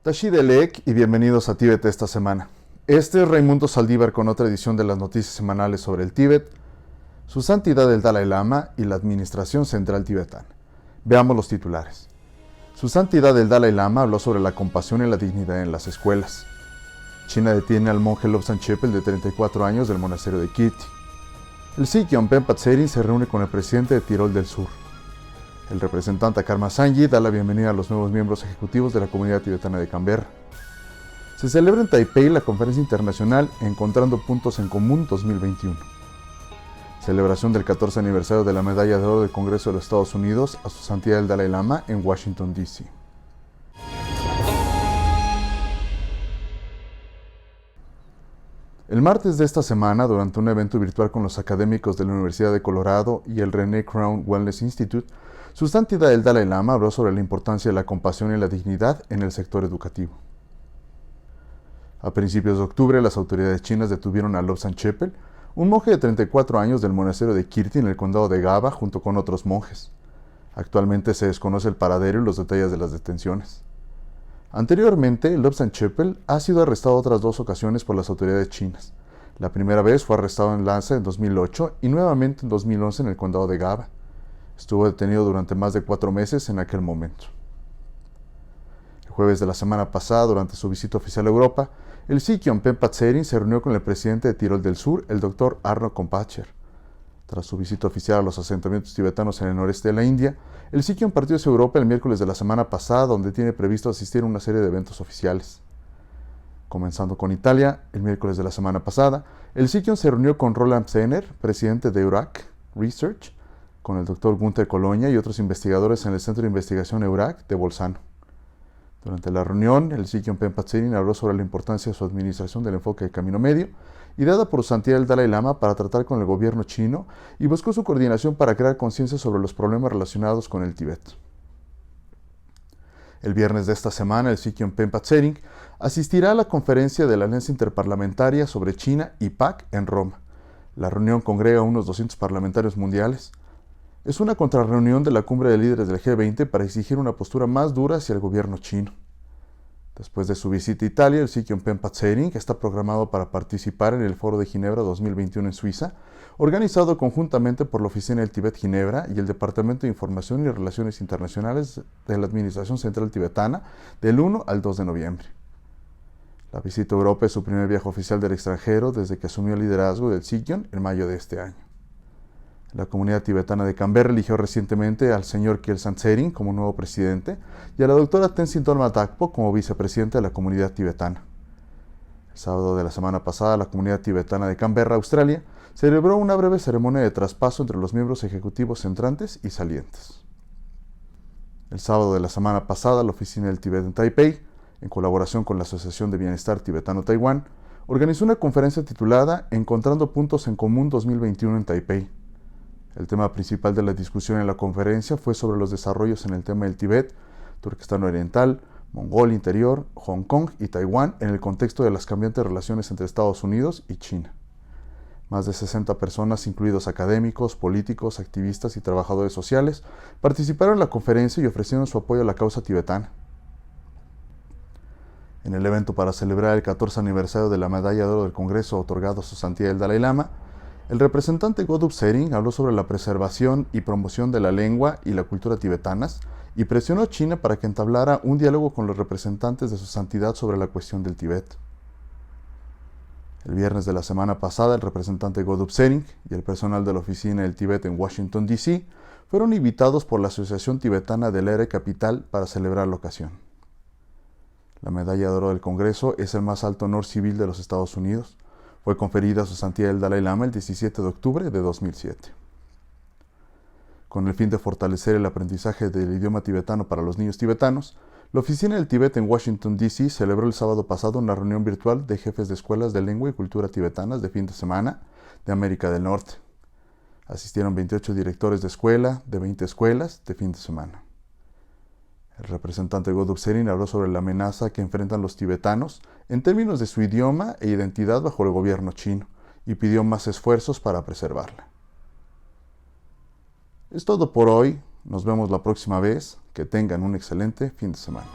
Tashidelek y bienvenidos a Tíbet esta semana. Este es Raimundo Saldívar con otra edición de las noticias semanales sobre el Tíbet, su santidad el Dalai Lama y la Administración Central Tibetana. Veamos los titulares. Su santidad el Dalai Lama habló sobre la compasión y la dignidad en las escuelas. China detiene al monje Lobsang Chepel de 34 años del monasterio de Kirti. El Sikh Yongpen Tserin se reúne con el presidente de Tirol del Sur. El representante Karma Sangye da la bienvenida a los nuevos miembros ejecutivos de la comunidad tibetana de Canberra. Se celebra en Taipei la conferencia internacional Encontrando Puntos en Común 2021. Celebración del 14 aniversario de la Medalla de Oro del Congreso de los Estados Unidos a su santidad el Dalai Lama en Washington, D.C. El martes de esta semana, durante un evento virtual con los académicos de la Universidad de Colorado y el René Crown Wellness Institute, su santidad el Dalai Lama habló sobre la importancia de la compasión y la dignidad en el sector educativo. A principios de octubre, las autoridades chinas detuvieron a Lobsang Chepel, un monje de 34 años del monasterio de Kirti en el condado de Gaba, junto con otros monjes. Actualmente se desconoce el paradero y los detalles de las detenciones. Anteriormente, Lobsang Chepel ha sido arrestado otras 2 ocasiones por las autoridades chinas. La primera vez fue arrestado en Lhasa en 2008 y nuevamente en 2011 en el condado de Gaba. Estuvo detenido durante más de 4 meses en aquel momento. El jueves de la semana pasada, durante su visita oficial a Europa, el Sikh Yongpen Tserin se reunió con el presidente de Tirol del Sur, el Dr. Arno Kompatscher. Tras su visita oficial a los asentamientos tibetanos en el noreste de la India, el Sikh partió hacia Europa el miércoles de la semana pasada, donde tiene previsto asistir a una serie de eventos oficiales. Comenzando con Italia, el miércoles de la semana pasada, el Sikh se reunió con Roland Sehner, presidente de EURAC Research, con el Dr. Gunther Colonia y otros investigadores en el Centro de Investigación EURAC de Bolzano. Durante la reunión, el Sikh Yongpen Tserin habló sobre la importancia de su administración del enfoque de camino medio, ideada por su santidad el Dalai Lama para tratar con el gobierno chino, y buscó su coordinación para crear conciencia sobre los problemas relacionados con el Tíbet. El viernes de esta semana, el Sikh Yongpen Tserin asistirá a la conferencia de la Alianza Interparlamentaria sobre China y PAC en Roma. La reunión congrega a unos 200 parlamentarios mundiales. Es una contrarreunión de la cumbre de líderes del G20 para exigir una postura más dura hacia el gobierno chino. Después de su visita a Italia, el Sikh Yongpen Tserin, que está programado para participar en el Foro de Ginebra 2021 en Suiza, organizado conjuntamente por la Oficina del Tíbet Ginebra y el Departamento de Información y Relaciones Internacionales de la Administración Central Tibetana, del 1 al 2 de noviembre. La visita a Europa es su primer viaje oficial del extranjero desde que asumió el liderazgo del Sikh en mayo de este año. La comunidad tibetana de Canberra eligió recientemente al señor Kelsang Tserin como nuevo presidente y a la doctora Tenzin Dolma Dakpo como vicepresidenta de la comunidad tibetana. El sábado de la semana pasada, la comunidad tibetana de Canberra, Australia, celebró una breve ceremonia de traspaso entre los miembros ejecutivos entrantes y salientes. El sábado de la semana pasada, la Oficina del Tíbet en Taipei, en colaboración con la Asociación de Bienestar Tibetano-Taiwán, organizó una conferencia titulada Encontrando Puntos en Común 2021 en Taipei. El tema principal de la discusión en la conferencia fue sobre los desarrollos en el tema del Tíbet, Turquestán Oriental, Mongolia Interior, Hong Kong y Taiwán en el contexto de las cambiantes relaciones entre Estados Unidos y China. Más de 60 personas, incluidos académicos, políticos, activistas y trabajadores sociales, participaron en la conferencia y ofrecieron su apoyo a la causa tibetana. En el evento para celebrar el 14 aniversario de la Medalla de Oro del Congreso otorgado a su santidad el Dalai Lama, el representante Godub Sering habló sobre la preservación y promoción de la lengua y la cultura tibetanas y presionó a China para que entablara un diálogo con los representantes de su santidad sobre la cuestión del Tíbet. El viernes de la semana pasada, el representante Godub Sering y el personal de la Oficina del Tíbet en Washington, D.C., fueron invitados por la Asociación Tibetana del Aire Capital para celebrar la ocasión. La Medalla de Oro del Congreso es el más alto honor civil de los Estados Unidos. Fue conferida a su santidad el Dalai Lama el 17 de octubre de 2007. Con el fin de fortalecer el aprendizaje del idioma tibetano para los niños tibetanos, la Oficina del Tíbet en Washington, D.C. celebró el sábado pasado una reunión virtual de jefes de escuelas de lengua y cultura tibetanas de fin de semana de América del Norte. Asistieron 28 directores de escuela de 20 escuelas de fin de semana. El representante Godub Sering habló sobre la amenaza que enfrentan los tibetanos en términos de su idioma e identidad bajo el gobierno chino y pidió más esfuerzos para preservarla. Es todo por hoy. Nos vemos la próxima vez. Que tengan un excelente fin de semana.